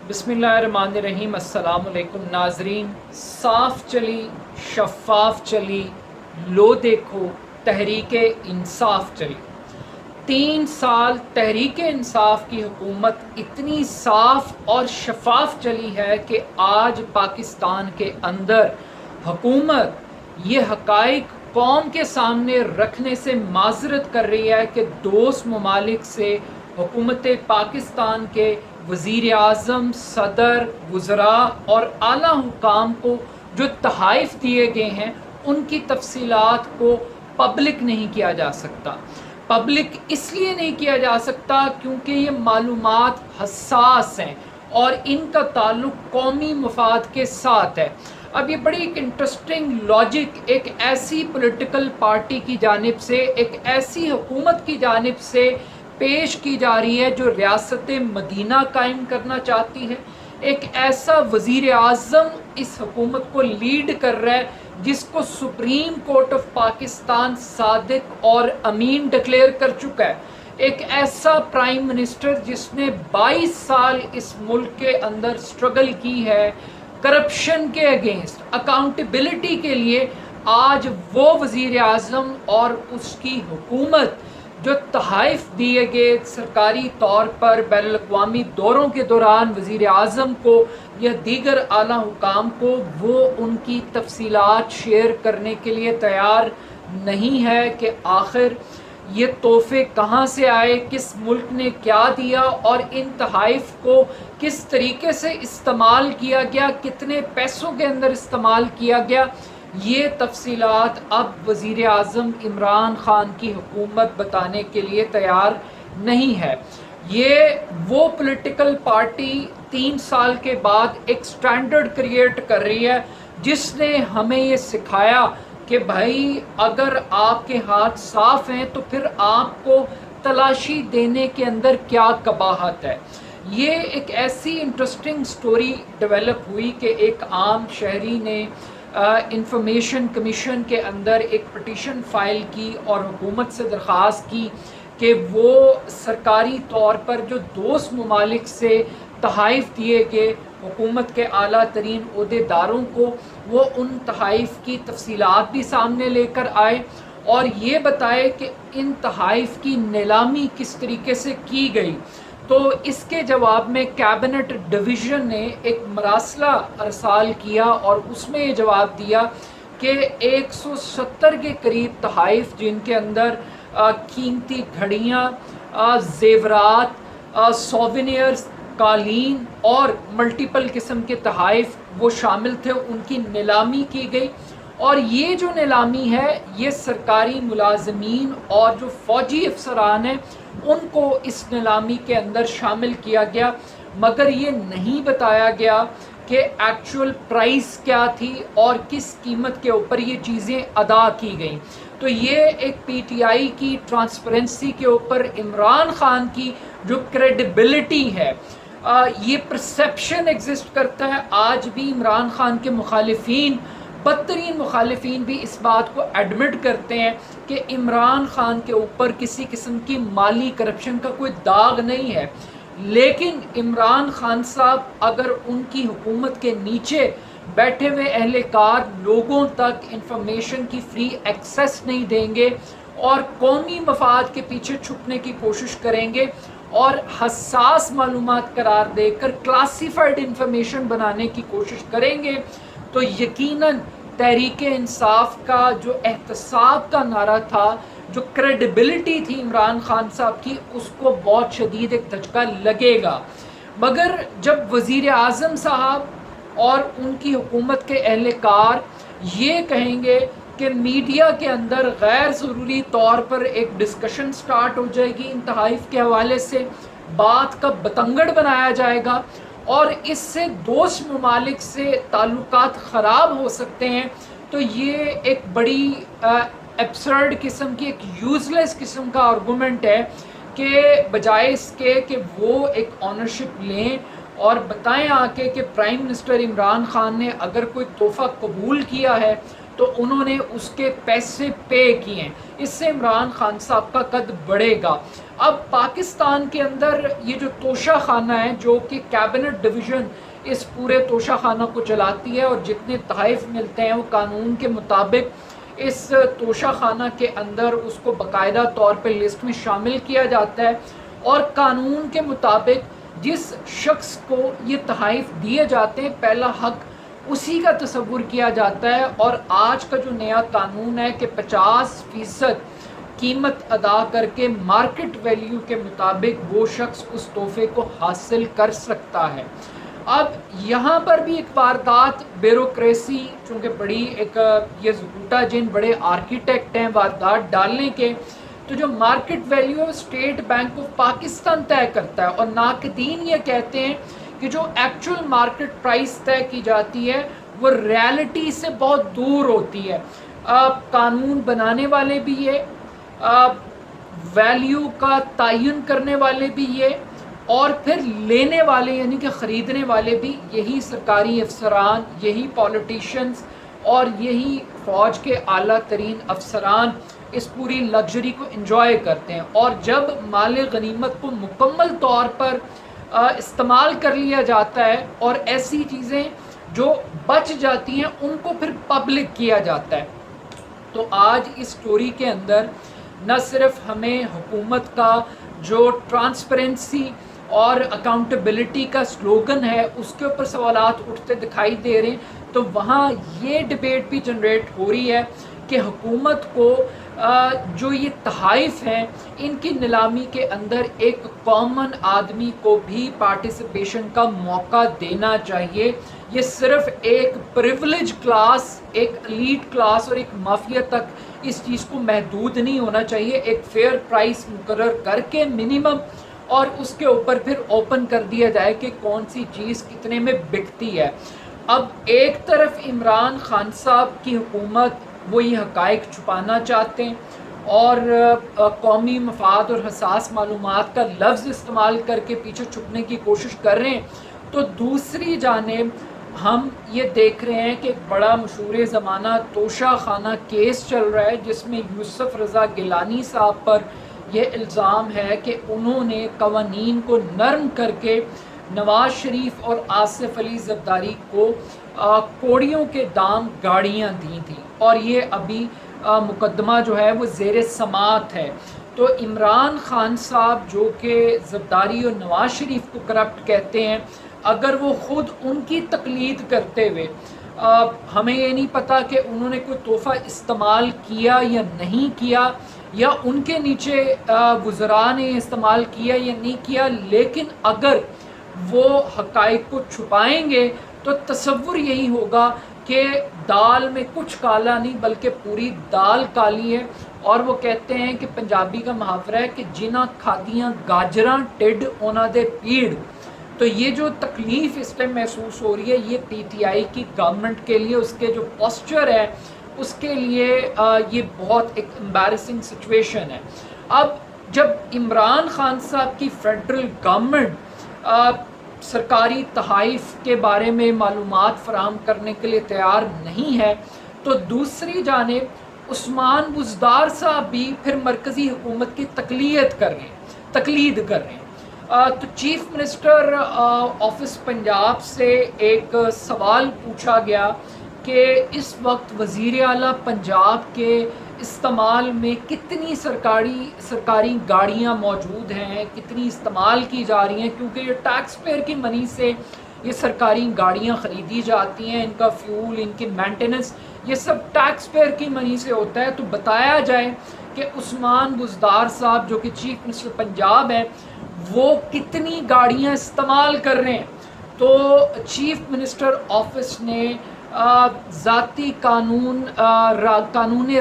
بسم اللہ الرحمن الرحیم۔ السلام علیکم ناظرین۔ صاف چلی، شفاف چلی، لو دیکھو تحریک انصاف چلی۔ 3 سال تحریک انصاف کی حکومت اتنی صاف اور شفاف چلی ہے کہ آج پاکستان کے اندر حکومت یہ حقائق قوم کے سامنے رکھنے سے معذرت کر رہی ہے کہ دوست ممالک سے حکومت پاکستان کے وزیر اعظم، صدر، وزراء اور اعلیٰ حکام کو جو تحائف دیے گئے ہیں ان کی تفصیلات کو پبلک نہیں کیا جا سکتا۔ پبلک اس لیے نہیں کیا جا سکتا کیونکہ یہ معلومات حساس ہیں اور ان کا تعلق قومی مفاد کے ساتھ ہے۔ اب یہ بڑی ایک انٹرسٹنگ لاجک ایک ایسی پولیٹیکل پارٹی کی جانب سے، ایک ایسی حکومت کی جانب سے پیش کی جا رہی ہے جو ریاست مدینہ قائم کرنا چاہتی ہے۔ ایک ایسا وزیر اعظم اس حکومت کو لیڈ کر رہا ہے جس کو سپریم کورٹ آف پاکستان صادق اور امین ڈکلیئر کر چکا ہے۔ ایک ایسا پرائم منسٹر جس نے 22 سال اس ملک کے اندر سٹرگل کی ہے کرپشن کے اگینسٹ، اکاؤنٹیبلٹی کے لیے۔ آج وہ وزیر اعظم اور اس کی حکومت جو تحائف دیے گئے سرکاری طور پر بین الاقوامی دوروں کے دوران وزیر اعظم کو یا دیگر اعلیٰ حکام کو، وہ ان کی تفصیلات شیئر کرنے کے لیے تیار نہیں ہے کہ آخر یہ تحفے کہاں سے آئے، کس ملک نے کیا دیا اور ان تحائف کو کس طریقے سے استعمال کیا گیا، کتنے پیسوں کے اندر استعمال کیا گیا۔ یہ تفصیلات اب وزیر اعظم عمران خان کی حکومت بتانے کے لیے تیار نہیں ہے۔ یہ وہ پولیٹیکل پارٹی 3 سال کے بعد ایک سٹینڈرڈ کریٹ کر رہی ہے جس نے ہمیں یہ سکھایا کہ بھائی اگر آپ کے ہاتھ صاف ہیں تو پھر آپ کو تلاشی دینے کے اندر کیا قباحت ہے۔ یہ ایک ایسی انٹرسٹنگ سٹوری ڈیولپ ہوئی کہ ایک عام شہری نے انفارمیشن کمیشن کے اندر ایک پٹیشن فائل کی اور حکومت سے درخواست کی کہ وہ سرکاری طور پر جو دوست ممالک سے تحائف دیے گئے حکومت کے اعلیٰ ترین عہدیداروں کو، وہ ان تحائف کی تفصیلات بھی سامنے لے کر آئے اور یہ بتائے کہ ان تحائف کی نیلامی کس طریقے سے کی گئی۔ تو اس کے جواب میں کیبنٹ ڈویژن نے ایک مراسلہ ارسال کیا اور اس میں یہ جواب دیا کہ 170 کے قریب تحائف جن کے اندر قیمتی گھڑیاں، زیورات، سووینئرز، قالین اور ملٹیپل قسم کے تحائف وہ شامل تھے، ان کی نیلامی کی گئی۔ اور یہ جو نیلامی ہے یہ سرکاری ملازمین اور جو فوجی افسران ہیں ان کو اس نیلامی کے اندر شامل کیا گیا، مگر یہ نہیں بتایا گیا کہ ایکچول پرائس کیا تھی اور کس قیمت کے اوپر یہ چیزیں ادا کی گئیں۔ تو یہ ایک پی ٹی آئی کی ٹرانسپیرنسی کے اوپر عمران خان کی جو کریڈیبلٹی ہے، یہ پرسیپشن ایگزسٹ کرتا ہے۔ آج بھی عمران خان کے مخالفین، بدترین مخالفین بھی اس بات کو ایڈمٹ کرتے ہیں کہ عمران خان کے اوپر کسی قسم کی مالی کرپشن کا کوئی داغ نہیں ہے، لیکن عمران خان صاحب اگر ان کی حکومت کے نیچے بیٹھے ہوئے اہلکار لوگوں تک انفارمیشن کی فری ایکسیس نہیں دیں گے اور قومی مفاد کے پیچھے چھپنے کی کوشش کریں گے اور حساس معلومات قرار دے کر کلاسیفائڈ انفارمیشن بنانے کی کوشش کریں گے، تو یقیناً تحریک انصاف کا جو احتساب کا نعرہ تھا، جو کریڈیبلٹی تھی عمران خان صاحب کی، اس کو بہت شدید ایک دھچکا لگے گا۔ مگر جب وزیر اعظم صاحب اور ان کی حکومت کے اہلکار یہ کہیں گے کہ میڈیا کے اندر غیر ضروری طور پر ایک ڈسکشن سٹارٹ ہو جائے گی ان تحائف کے حوالے سے، بات کا بتنگڑ بنایا جائے گا اور اس سے دوست ممالک سے تعلقات خراب ہو سکتے ہیں، تو یہ ایک بڑی ایبسرڈ قسم کی، ایک یوزلیس قسم کا آرگومنٹ ہے کہ بجائے اس کے کہ وہ ایک آنرشپ لیں اور بتائیں آ کے کہ پرائم منسٹر عمران خان نے اگر کوئی تحفہ قبول کیا ہے تو انہوں نے اس کے پیسے پے کیے ہیں، اس سے عمران خان صاحب کا قد بڑھے گا۔ اب پاکستان کے اندر یہ جو توشہ خانہ ہے، جو کہ کیبنٹ ڈویژن اس پورے توشہ خانہ کو چلاتی ہے، اور جتنے تحائف ملتے ہیں وہ قانون کے مطابق اس توشہ خانہ کے اندر اس کو باقاعدہ طور پہ لسٹ میں شامل کیا جاتا ہے، اور قانون کے مطابق جس شخص کو یہ تحائف دیے جاتے ہیں پہلا حق اسی کا تصور کیا جاتا ہے، اور آج کا جو نیا قانون ہے کہ 50% قیمت ادا کر کے مارکیٹ ویلیو کے مطابق وہ شخص اس تحفے کو حاصل کر سکتا ہے۔ اب یہاں پر بھی ایک واردات، بیوروکریسی، چونکہ بڑی ایک یہ زکوٹا جن بڑے آرکیٹیکٹ ہیں واردات ڈالنے کے، تو جو مارکیٹ ویلیو ہے اسٹیٹ بینک آف پاکستان طے کرتا ہے، اور ناقدین یہ کہتے ہیں کہ جو ایکچوئل مارکیٹ پرائس طے کی جاتی ہے وہ ریالٹی سے بہت دور ہوتی ہے۔ قانون بنانے والے بھی یہ، ویلیو کا تعین کرنے والے بھی یہ، اور پھر لینے والے یعنی کہ خریدنے والے بھی یہی سرکاری افسران، یہی پولیٹیشنز اور یہی فوج کے اعلیٰ ترین افسران اس پوری لگژری کو انجوائے کرتے ہیں۔ اور جب مال غنیمت کو مکمل طور پر استعمال کر لیا جاتا ہے اور ایسی چیزیں جو بچ جاتی ہیں ان کو پھر پبلک کیا جاتا ہے، تو آج اس سٹوری کے اندر نہ صرف ہمیں حکومت کا جو ٹرانسپیرنسی اور اکاؤنٹیبلٹی کا سلوگن ہے اس کے اوپر سوالات اٹھتے دکھائی دے رہے ہیں، تو وہاں یہ ڈبیٹ بھی جنریٹ ہو رہی ہے کہ حکومت کو جو یہ تحائف ہیں ان کی نیلامی کے اندر ایک کامن آدمی کو بھی پارٹیسپیشن کا موقع دینا چاہیے۔ یہ صرف ایک پریولیج کلاس، ایک ایلیٹ کلاس اور ایک مافیا تک اس چیز کو محدود نہیں ہونا چاہیے۔ ایک فیئر پرائس مقرر کر کے منیمم، اور اس کے اوپر پھر اوپن کر دیا جائے کہ کون سی چیز کتنے میں بکتی ہے۔ اب ایک طرف عمران خان صاحب کی حکومت وہ یہ حقائق چھپانا چاہتے ہیں اور قومی مفاد اور حساس معلومات کا لفظ استعمال کر کے پیچھے چھپنے کی کوشش کر رہے ہیں، تو دوسری جانب ہم یہ دیکھ رہے ہیں کہ ایک بڑا مشہور زمانہ توشہ خانہ کیس چل رہا ہے جس میں یوسف رضا گیلانی صاحب پر یہ الزام ہے کہ انہوں نے قوانین کو نرم کر کے نواز شریف اور آصف علی زرداری کو کوڑیوں کے دام گاڑیاں دی تھیں، اور یہ ابھی مقدمہ جو ہے وہ زیر سماعت ہے۔ تو عمران خان صاحب جو کہ زرداری اور نواز شریف کو کرپٹ کہتے ہیں، اگر وہ خود ان کی تقلید کرتے ہوئے، ہمیں یہ نہیں پتہ کہ انہوں نے کوئی تحفہ استعمال کیا یا نہیں کیا، یا ان کے نیچے وزراء نے استعمال کیا یا نہیں کیا، لیکن اگر وہ حقائق کو چھپائیں گے تو تصور یہی ہوگا کہ دال میں کچھ کالا نہیں بلکہ پوری دال کالی ہے۔ اور وہ کہتے ہیں کہ پنجابی کا محاورہ ہے کہ جنہ کھادیاں گاجراں ٹڈ اونا دے پیڑ۔ تو یہ جو تکلیف اس پہ محسوس ہو رہی ہے یہ پی ٹی آئی کی گورنمنٹ کے لیے، اس کے جو پوسچر ہے اس کے لیے یہ بہت ایک امبیرسنگ سچویشن ہے۔ اب جب عمران خان صاحب کی فیڈرل گورنمنٹ سرکاری تحائف کے بارے میں معلومات فراہم کرنے کے لیے تیار نہیں ہے، تو دوسری جانب عثمان بزدار صاحب بھی پھر مرکزی حکومت کی تقلید کر رہے ہیں۔ تو چیف منسٹر آفس پنجاب سے ایک سوال پوچھا گیا کہ اس وقت وزیر اعلیٰ پنجاب کے استعمال میں کتنی سرکاری گاڑیاں موجود ہیں، کتنی استعمال کی جا رہی ہیں، کیونکہ یہ ٹیکس پیئر کی منی سے یہ سرکاری گاڑیاں خریدی جاتی ہیں، ان کا فیول، ان کی مینٹیننس، یہ سب ٹیکس پیئر کی منی سے ہوتا ہے۔ تو بتایا جائے کہ عثمان بزدار صاحب جو کہ چیف منسٹر پنجاب ہیں وہ کتنی گاڑیاں استعمال کر رہے ہیں۔ تو چیف منسٹر آفس نے ذاتی قانون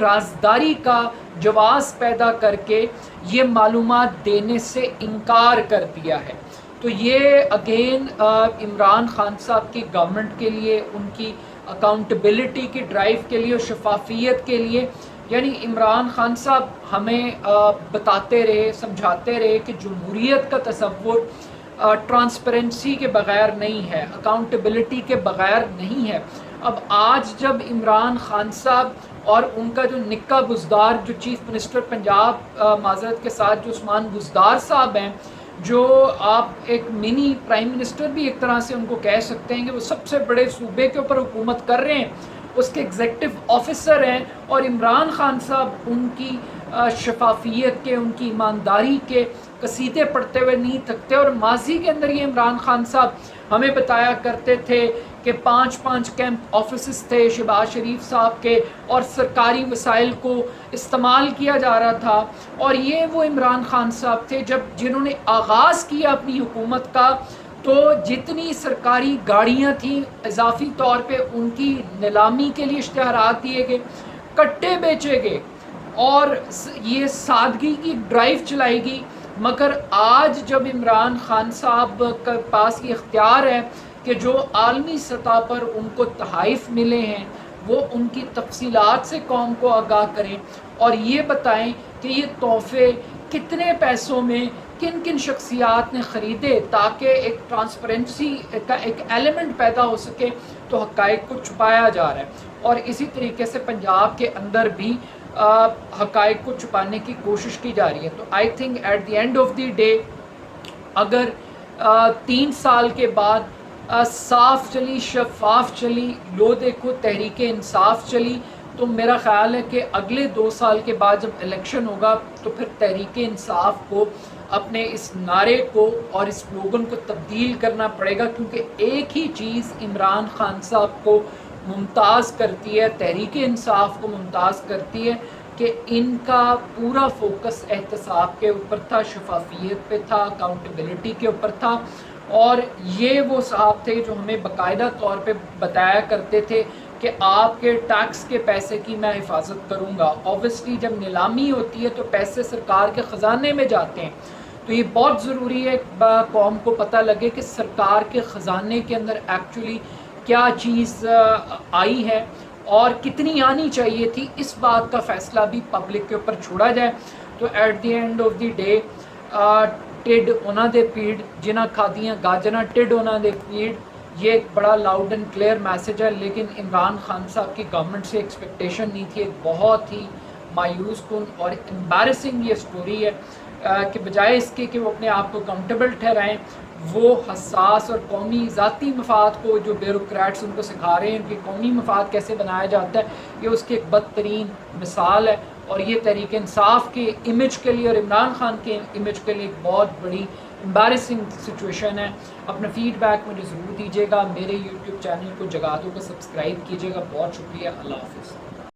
رازداری کا جواز پیدا کر کے یہ معلومات دینے سے انکار کر دیا ہے۔ تو یہ اگین عمران خان صاحب کی گورنمنٹ کے لیے، ان کی اکاؤنٹیبلٹی کی ڈرائیو کے لیے اور شفافیت کے لیے، یعنی عمران خان صاحب ہمیں بتاتے رہے، سمجھاتے رہے کہ جمہوریت کا تصور ٹرانسپیرنسی کے بغیر نہیں ہے، اکاؤنٹیبلٹی کے بغیر نہیں ہے۔ اب آج جب عمران خان صاحب اور ان کا جو نکا بزدار جو چیف منسٹر پنجاب معذرت کے ساتھ جو عثمان بزدار صاحب ہیں، جو آپ ایک منی پرائم منسٹر بھی ایک طرح سے ان کو کہہ سکتے ہیں کہ وہ سب سے بڑے صوبے کے اوپر حکومت کر رہے ہیں، اس کے ایگزیکٹو آفیسر ہیں، اور عمران خان صاحب ان کی شفافیت کے، ان کی ایمانداری کے قصیدے پڑھتے ہوئے نہیں تھکتے. اور ماضی کے اندر یہ عمران خان صاحب ہمیں بتایا کرتے تھے کہ 5 کیمپ آفیسز تھے شہباز شریف صاحب کے، اور سرکاری وسائل کو استعمال کیا جا رہا تھا. اور یہ وہ عمران خان صاحب تھے جنہوں نے آغاز کیا اپنی حکومت کا، تو جتنی سرکاری گاڑیاں تھیں اضافی طور پہ ان کی نیلامی کے لیے اشتہارات دیے گئے، کٹے بیچے گئے، اور یہ سادگی کی ڈرائیو چلائی گئی. مگر آج جب عمران خان صاحب کے پاس یہ اختیار ہے کہ جو عالمی سطح پر ان کو تحائف ملے ہیں وہ ان کی تفصیلات سے قوم کو آگاہ کریں، اور یہ بتائیں کہ یہ تحفے کتنے پیسوں میں کن کن شخصیات نے خریدے، تاکہ ایک ٹرانسپیرنسی کا ایک ایلیمنٹ پیدا ہو سکے. تو حقائق کو چھپایا جا رہا ہے، اور اسی طریقے سے پنجاب کے اندر بھی حقائق کو چھپانے کی کوشش کی جا رہی ہے. تو I think at the end of the day اگر 3 سال کے بعد صاف چلی، شفاف چلی، لو دیکھو تحریک انصاف چلی، تو میرا خیال ہے کہ اگلے 2 سال کے بعد جب الیکشن ہوگا تو پھر تحریک انصاف کو اپنے اس نعرے کو اور اس سلوگن کو تبدیل کرنا پڑے گا، کیونکہ ایک ہی چیز عمران خان صاحب کو ممتاز کرتی ہے، تحریک انصاف کو ممتاز کرتی ہے، کہ ان کا پورا فوکس احتساب کے اوپر تھا، شفافیت پہ تھا، اکاؤنٹیبلٹی کے اوپر تھا. اور یہ وہ صاحب تھے جو ہمیں باقاعدہ طور پہ بتایا کرتے تھے کہ آپ کے ٹیکس کے پیسے کی میں حفاظت کروں گا. اوبویسلی جب نیلامی ہوتی ہے تو پیسے سرکار کے خزانے میں جاتے ہیں، تو یہ بہت ضروری ہے قوم کو پتہ لگے کہ سرکار کے خزانے کے اندر ایکچولی کیا چیز آئی ہے اور کتنی آنی چاہیے تھی. اس بات کا فیصلہ بھی پبلک کے اوپر چھوڑا جائے. تو at the end of the day ٹڈ اونا دے پیڑ جنہ کھادیاں گاجراں ٹڈ اونا دے پیڑ، یہ ایک بڑا لاؤڈ اینڈ کلیئر میسیج ہے. لیکن عمران خان صاحب کی گورنمنٹ سے ایکسپیکٹیشن نہیں تھی. ایک بہت ہی مایوس کن اور امبیرسنگ یہ سٹوری ہے کہ بجائے اس کے کہ وہ اپنے آپ کو اکاؤنٹیبل ٹھہرائیں، وہ حساس اور قومی ذاتی مفاد کو جو بیوروکریٹس ان کو سکھا رہے ہیں کہ قومی مفاد کیسے بنایا جاتا ہے، یہ اس کی ایک بدترین مثال ہے. اور یہ تحریک انصاف کے امیج کے لیے اور عمران خان کے امیج کے لیے ایک بہت بڑی امبیرسنگ سچویشن ہے. اپنا فیڈ بیک مجھے ضرور دیجیے گا. میرے یوٹیوب چینل کو جگادو کو سبسکرائب کیجیے گا. بہت شکریہ. اللہ حافظ.